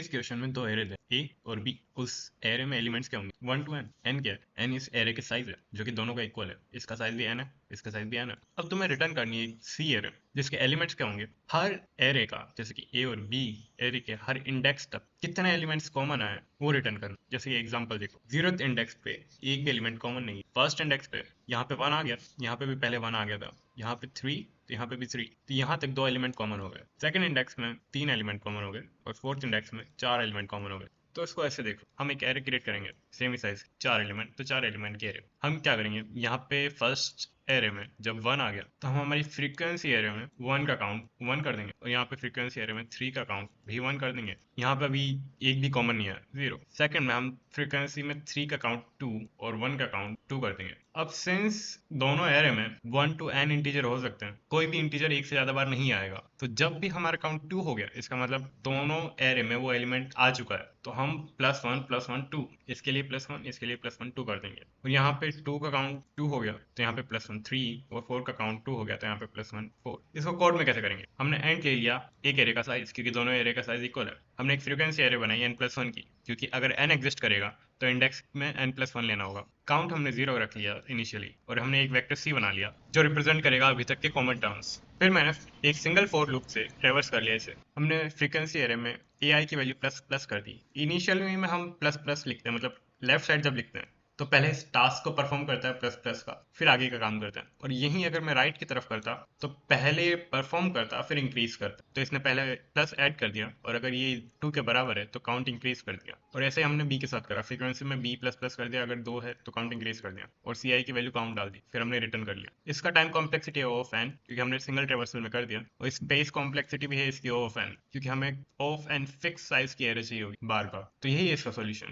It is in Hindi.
इस क्वेश्चन में दो एरे थे ए और बी। उस एरे में एलिमेंट्स क्या होंगे 1 to n। एन क्या है? एन इस एरे के साइज है जो कि दोनों का इक्वल है। इसका साइज भी एन है, इसका साइज भी एन है। अब तुम्हें रिटर्न करनी है सी एरे जिसके एलिमेंट्स क्या होंगे हर एरे का, जैसे कि ए और बी एरे के हर इंडेक्स तक कितने एलिमेंट्स कॉमन आए वो रिटर्न करना। जैसे ये एग्जांपल देखो, 0th इंडेक्स पे एक भी एलिमेंट कॉमन नहीं है। फर्स्ट इंडेक्स पे यहाँ पे 1 आ गया, यहाँ पे भी पहले 1 आ गया था, यहाँ पे 3, तो यहाँ पे भी 3, तो यहाँ तक 2 एलिमेंट कॉमन हो गए। सेकंड इंडेक्स में 3 एलिमेंट कॉमन हो गए और फोर्थ इंडेक्स में 4 एलिमेंट कॉमन हो गए। तो इसको ऐसे देखो, हम एक एरे क्रिएट करेंगे सेम ही साइज 4 एलिमेंट, तो 4 एलिमेंट के एरे हम क्या करेंगे, यहाँ पे फर्स्ट एरे में जब 1 आ गया तो हम हमारी फ्रीक्वेंसी एरे में 1 का काउंट 1 कर देंगे और यहाँ पे फ्रीक्वेंसी एरे में 3 का काउंट भी 1 कर देंगे। यहाँ पे अभी एक भी कॉमन नहीं है, 0। सेकंड में हम फ्रीक्वेंसी में 3 का काउंट 2 और 1 का काउंट 2 कर देंगे। अब सिंस दोनों एरे में 1 to n इंटीजर हो सकते हैं, कोई भी इंटीजर एक से ज्यादा बार नहीं आएगा, तो जब भी हमारा काउंट 2 हो गया इसका मतलब दोनों एरे में वो एलिमेंट आ चुका है। तो हम +1 +1 2, इसके लिए +1 इसके लिए +1 2 कर देंगे। और यहाँ पे 2 का काउंट 2 हो गया तो यहाँ पे +1 3 और 4 का काउंट 2 हो गया तो यहाँ पे +1 4। इसको कोड में कैसे करेंगे, हमने एंड ले लिया एक एरे का साइज क्योंकि दोनों एरे का साइज इक्वल है। हमने एक फ्रीक्वेंसी एरे बनाई n+1 की क्योंकि अगर n एग्जिस्ट करेगा तो इंडेक्स में n+1 लेना होगा। काउंट हमने 0 रख लिया इनिशियली और हमने एक वेक्टर c बना लिया जो रिप्रेजेंट करेगा अभी तक के कॉमन टर्म्स। फिर मैंने एक सिंगल फॉर लूप से ट्रेवर्स कर लिया इसे। हमने फ्रीक्वेंसी एरे में ai की वैल्यू प्लस प्लस कर दी। इनिशियली में हम प्लस प्लस लिखते हैं, मतलब लेफ्ट साइड जब लिखते हैं तो पहले इस टास्क को परफॉर्म करता है प्लस प्लस का, फिर आगे का काम करता है। और यही अगर मैं राइट की तरफ करता तो पहले परफॉर्म करता फिर इंक्रीज करता, तो इसने पहले प्लस ऐड कर दिया और अगर ये 2 के बराबर है तो काउंट इंक्रीज कर दिया। और ऐसे हमने बी के साथ करा, फ्रीक्वेंसी में बी प्लस प्लस कर दिया, अगर 2 है तो काउंट इंक्रीज कर दिया और सी आई की वैल्यू काउंट डाल दी, फिर हमने रिटर्न कर लिया। इसका टाइम कॉम्प्लेक्सिटी है O ऑफ n क्योंकि हमने सिंगल ट्रेवर्सल में कर दिया, और स्पेस कॉम्प्लेक्सिटी भी है इसकी O ऑफ n क्योंकि हमें O of n fix size की एरे चाहिए होगी बार बार। तो यही है इसका सोल्यूशन।